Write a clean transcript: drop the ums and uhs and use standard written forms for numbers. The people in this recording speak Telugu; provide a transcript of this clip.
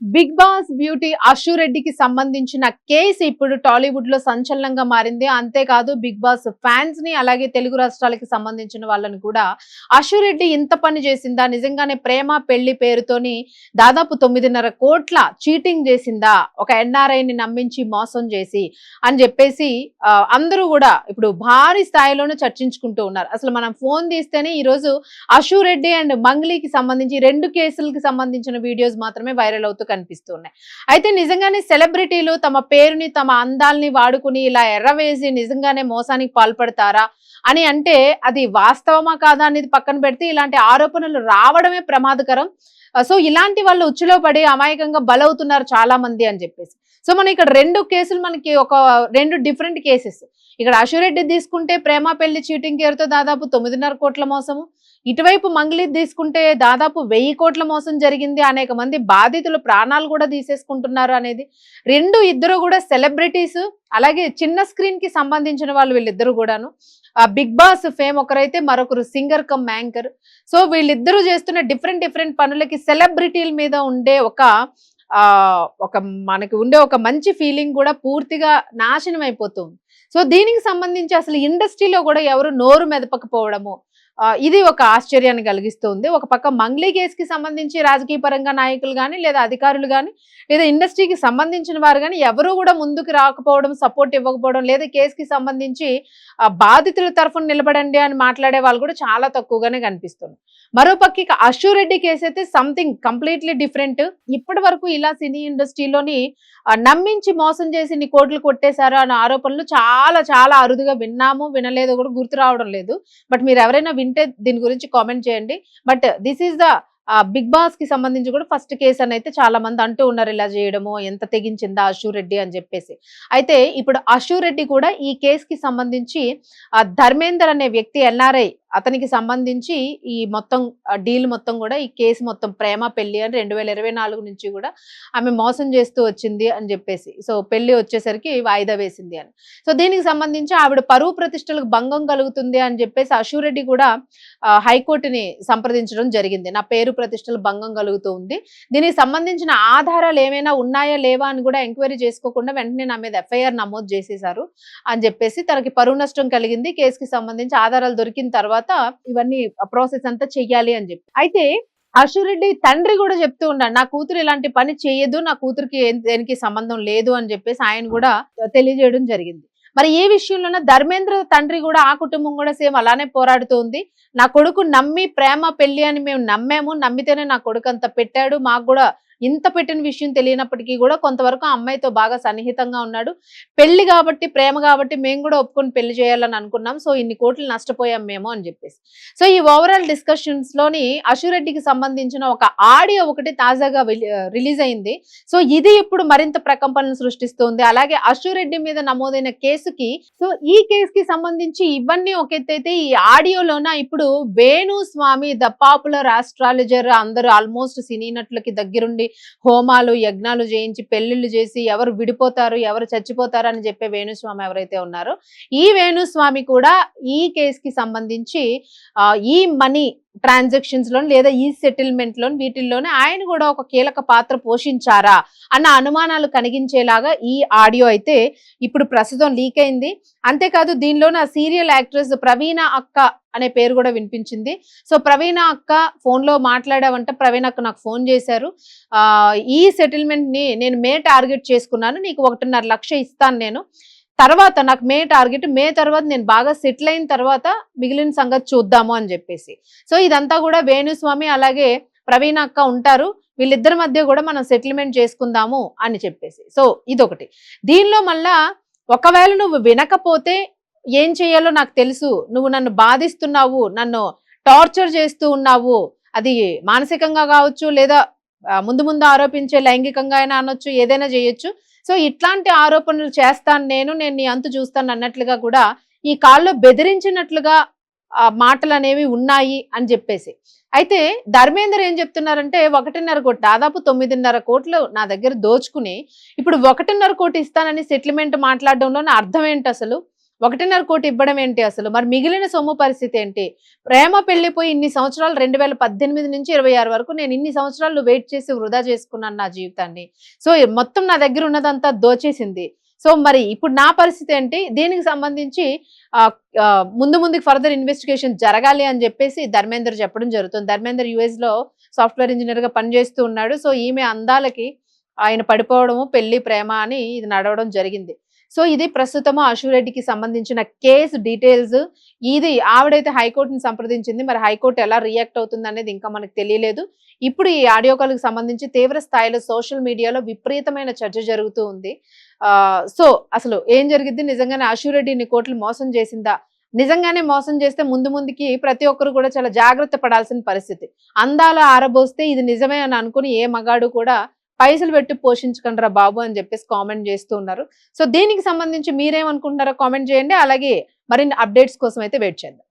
బిగ్ బాస్ బ్యూటీ అశు రెడ్డికి సంబంధించిన కేసు ఇప్పుడు టాలీవుడ్ లో సంచలనంగా మారింది. అంతేకాదు బిగ్ బాస్ ఫ్యాన్స్ ని అలాగే తెలుగు రాష్ట్రాలకి సంబంధించిన వాళ్ళని కూడా అశు రెడ్డి ఇంత పని చేసిందా, నిజంగానే ప్రేమ పెళ్లి పేరుతోని దాదాపు 9.5 కోట్ల చీటింగ్ చేసిందా, ఒక ఎన్ఆర్ఐని నమ్మించి మోసం చేసి అని చెప్పేసి అందరూ కూడా ఇప్పుడు భారీ స్థాయిలోనే చర్చించుకుంటూ ఉన్నారు. అసలు మనం ఫోన్ తీస్తేనే ఈ రోజు అశు రెడ్డి అండ్ మంగ్లీకి సంబంధించి 2 కేసులకు సంబంధించిన వీడియోస్ మాత్రమే వైరల్ అవుతూ కనిపిస్తున్నాయి. అయితే నిజంగానే సెలబ్రిటీలు తమ పేరుని తమ అందాల్ని వాడుకుని ఇలా ఎర్రవేసి నిజంగానే మోసానికి పాల్పడతారా అని అంటే అది వాస్తవమా కాదా అనేది పక్కన పెడితే ఇలాంటి ఆరోపణలు రావడమే ప్రమాదకరం. సో ఇలాంటి వాళ్ళు ఉచ్చులో పడి అమాయకంగా బలవుతున్నారు చాలా మంది అని చెప్పేసి. సో మనం ఇక్కడ 2 కేసులు మనకి ఒక 2 డిఫరెంట్ కేసెస్. ఇక్కడ అశు రెడ్డి తీసుకుంటే ప్రేమ పెళ్లి చీటింగ్ కేరుతో దాదాపు 9.5 కోట్ల మోసము, ఇటువైపు మంగ్లీ తీసుకుంటే దాదాపు 1000 కోట్ల మోసం జరిగింది, అనేక మంది బాధితులు ప్రాణాలు కూడా తీసేసుకుంటున్నారు అనేది. ఇద్దరు కూడా సెలబ్రిటీస్, అలాగే చిన్న స్క్రీన్ కి సంబంధించిన వాళ్ళు వీళ్ళిద్దరు కూడాను. బిగ్ బాస్ ఫేమ్ ఒకరైతే మరొకరు సింగర్ కమ్ యాంకర్. సో వీళ్ళిద్దరూ చేస్తున్న డిఫరెంట్ పనులకి సెలబ్రిటీల మీద ఉండే ఒక మనకి ఉండే ఒక మంచి ఫీలింగ్ కూడా పూర్తిగా నాశనం అయిపోతుంది. సో దీనికి సంబంధించి అసలు ఇండస్ట్రీలో కూడా ఎవరు నోరు మెదపకపోవడము ఇది ఒక ఆశ్చర్యాన్ని కలిగిస్తుంది. ఒక పక్క మంగ్లీ కేసుకి సంబంధించి రాజకీయ పరంగా నాయకులు కానీ లేదా అధికారులు కానీ లేదా ఇండస్ట్రీకి సంబంధించిన వారు కానీ ఎవరు కూడా ముందుకు రాకపోవడం, సపోర్ట్ ఇవ్వకపోవడం, లేదా కేసుకి సంబంధించి బాధితుల తరఫున నిలబడండి అని మాట్లాడే వాళ్ళు కూడా చాలా తక్కువగానే కనిపిస్తుంది. మరోపక్క అశు రెడ్డి కేసు అయితే సంథింగ్ కంప్లీట్లీ డిఫరెంట్. ఇప్పటి వరకు ఇలా సినీ ఇండస్ట్రీలోని నమ్మించి మోసం చేసి నీ కోట్లు కొట్టేశారు అనే ఆరోపణలు చాలా అరుదుగా విన్నాము, వినలేదో కూడా గుర్తు రావడం లేదు. బట్ మీరు ఎవరైనా వింటే దీని గురించి కామెంట్ చేయండి. But this is the big boss కి సంబంధించి కూడా ఫస్ట్ కేసు అని అయితే చాలా మంది అంటూ ఉన్నారు. ఇలా చేయడము ఎంత తెగించిందా అశు రెడ్డి అని చెప్పేసి. అయితే ఇప్పుడు అశు రెడ్డి కూడా ఈ కేసుకి సంబంధించి ధర్మేందర్ అనే వ్యక్తి ఎన్ఆర్ఐ అతనికి సంబంధించి ఈ మొత్తం డీల్ మొత్తం కూడా ఈ కేసు మొత్తం ప్రేమ పెళ్లి అని 2024 నుంచి కూడా ఆమె మోసం చేస్తూ వచ్చింది అని చెప్పేసి. సో పెళ్లి వచ్చేసరికి వాయిదా వేసింది అని. సో దీనికి సంబంధించి ఆవిడ పరువు ప్రతిష్టలకు భంగం కలుగుతుంది అని చెప్పేసి అశు రెడ్డి కూడా హైకోర్టుని సంప్రదించడం జరిగింది. నా పేరు ప్రతిష్టలు భంగం కలుగుతూ ఉంది, దీనికి సంబంధించిన ఆధారాలు ఏమైనా ఉన్నాయా లేవా అని కూడా ఎంక్వైరీ చేసుకోకుండా వెంటనే నా మీద ఎఫ్ఐఆర్ నమోదు చేసేశారు అని చెప్పేసి. తనకి పరువు నష్టం కలిగింది, కేసుకి సంబంధించి ఆధారాలు దొరికిన తర్వాత ఇవన్నీ ప్రాసెస్ అంతా చెయ్యాలి అని చెప్పి. అయితే అశు రెడ్డి తండ్రి కూడా చెప్తూ ఉన్నాడు, నా కూతురు ఇలాంటి పని చేయదు, నా కూతురికి దేనికి సంబంధం లేదు అని చెప్పేసి ఆయన కూడా తెలియజేయడం జరిగింది. మరి ఏ విషయంలోనే ధర్మేంద్ర తండ్రి కూడా ఆ కుటుంబం కూడా సేమ్ అలానే పోరాడుతుంది. నా కొడుకు నమ్మి ప్రేమ పెళ్లి అని మేము నమ్మాము, నమ్మితేనే నా కొడుకు అంత పెట్టాడు, మాకు కూడా ఇంత పెట్టిన విషయం తెలియనప్పటికీ కూడా కొంతవరకు ఆ అమ్మాయితో బాగా సన్నిహితంగా ఉన్నాడు, పెళ్లి కాబట్టి ప్రేమ కాబట్టి మేము కూడా ఒప్పుకొని పెళ్లి చేయాలని అనుకున్నాం, సో ఇన్ని కోట్లు నష్టపోయాం మేము అని చెప్పేసి. సో ఈ ఓవరాల్ డిస్కషన్స్ లోని అశు రెడ్డికి సంబంధించిన ఒక ఆడియో ఒకటి తాజాగా రిలీజ్ అయింది. సో ఇది ఇప్పుడు మరింత ప్రకంపనలు సృష్టిస్తుంది. అలాగే అశు రెడ్డి మీద నమోదైన కేసుకి, సో ఈ కేసుకి సంబంధించి ఇవన్నీ ఒక ఎత్తైతే ఈ ఆడియోలోన ఇప్పుడు వేణు స్వామి ద పాపులర్ ఆస్ట్రాలజర్, అందరూ ఆల్మోస్ట్ సినీ నటులకి దగ్గరుండి హోమాలు యజ్ఞాలు చేయించి పెళ్లిళ్ళు చేసి ఎవరు విడిపోతారు ఎవరు చచ్చిపోతారు అని చెప్పే వేణుస్వామి ఎవరైతే ఉన్నారో ఈ వేణుస్వామి కూడా ఈ కేసుకి సంబంధించి ఈ మనీ ట్రాన్సాక్షన్స్ లో లేదా ఈ సెటిల్మెంట్ లో వీటిల్లోనే ఆయన కూడా ఒక కీలక పాత్ర పోషించారా అన్న అనుమానాలు కలిగించేలాగా ఈ ఆడియో అయితే ఇప్పుడు ప్రస్తుతం లీక్ అయింది. అంతేకాదు దీనిలోన సీరియల్ యాక్ట్రెస్ ప్రవీణ అక్క అనే పేరు కూడా వినిపించింది. సో ప్రవీణ అక్క ఫోన్ లో మాట్లాడావంటే ప్రవీణ అక్క నాకు ఫోన్ చేశారు, ఈ సెటిల్మెంట్ ని నేను మే టార్గెట్ చేసుకున్నాను, నీకు 1.5 లక్ష ఇస్తాను నేను, తర్వాత నాకు మే టార్గెట్, మే తర్వాత నేను బాగా సెటిల్ అయిన తర్వాత మిగిలిన సంగతి చూద్దాము అని చెప్పేసి. సో ఇదంతా కూడా వేణుస్వామి అలాగే ప్రవీణ అక్క ఉంటారు, వీళ్ళిద్దరి మధ్య కూడా మనం సెటిల్మెంట్ చేసుకుందాము అని చెప్పేసి. సో ఇదొకటి. దీనిలో మళ్ళా ఒకవేళ నువ్వు వినకపోతే ఏం చేయాలో నాకు తెలుసు, నువ్వు నన్ను బాధిస్తున్నావు, నన్ను టార్చర్ చేస్తూ ఉన్నావు, అది మానసికంగా కావచ్చు లేదా ముందు ఆరోపించే లైంగికంగా అయినా అనొచ్చు, ఏదైనా చేయొచ్చు, సో ఇట్లాంటి ఆరోపణలు చేస్తాను నేను నీ అంతు చూస్తాను అన్నట్లుగా కూడా ఈ కాల్లో బెదిరించినట్లుగా మాటలు అనేవి ఉన్నాయి అని చెప్పేసి. అయితే ధర్మేందర్ ఏం చెప్తున్నారంటే 1.5 కోట్లు దాదాపు 9.5 కోట్లు నా దగ్గర దోచుకుని ఇప్పుడు 1.5 కోటి ఇస్తానని సెటిల్మెంట్ మాట్లాడడంలో అర్థం ఏంటి అసలు? 1.5 కోటి ఇవ్వడం ఏంటి అసలు? మరి మిగిలిన సొమ్ము పరిస్థితి ఏంటి? ప్రేమ పెళ్లిపోయి ఇన్ని సంవత్సరాలు 2018 నుంచి 26 వరకు నేను ఇన్ని సంవత్సరాలు వెయిట్ చేసి వృధా చేసుకున్నాను నా జీవితాన్ని. సో, మొత్తం నా దగ్గర ఉన్నదంతా దోచేసింది. సో, మరి ఇప్పుడు నా పరిస్థితి ఏంటి? దీనికి సంబంధించి ఆహ్, ముందు ముందుకు ఫర్దర్ ఇన్వెస్టిగేషన్ జరగాలి అని జెప్పేసి ధర్మేందర్ చెప్పడం జరుగుతుంది. ధర్మేందర్ యూఎస్‌లో సాఫ్ట్‌వేర్ ఇంజినీర్‌గా పనిచేస్తూ ఉన్నాడు. సో, ఈమె అందాలకి ఆయన పడిపోవడము, పెళ్లి, ప్రేమ అని ఇది నడవడం జరిగింది. సో, ఇది ప్రస్తుతము అశురెడ్డికి సంబంధించిన కేస్ డీటెయిల్స్. ఇది ఆవిడైతే హైకోర్ట్‌ని సంప్రదించింది. మరి హైకోర్ట్ ఎలా రియాక్ట్ అవుతుందనేది ఇంకా మనకు తెలియలేదు. ఇప్పుడు ఈ ఆడియో కాల్‌కి సంబంధించి తీవ్ర స్థాయిలో సోషల్ మీడియాలో విపరీతమైన చర్చ జరుగుతూ ఉంది. సో, అసలు ఏం జరిగిద్ది? నిజంగానే అశురెడ్డి ఇన్ని కోట్లు మోసం చేసిందా? నిజంగానే మోసం చేస్తే ముందు ముందుకి ప్రతి ఒక్కరు కూడా చాలా జాగ్రత్త పడాల్సిన పరిస్థితి. అందాలు ఆరబోస్తే ఇది నిజమే అని అనుకుని ఏ మగాడు కూడా పైసలు పెట్టి పోషించకండిరా బాబు అని చెప్పేసి కామెంట్ చేస్తూ ఉన్నారు. సో, దీనికి సంబంధించి మీరేమనుకుంటున్నారో కామెంట్ చేయండి. అలాగే మరిన్ని అప్డేట్స్ కోసం అయితే వెయిట్ చేద్దాం.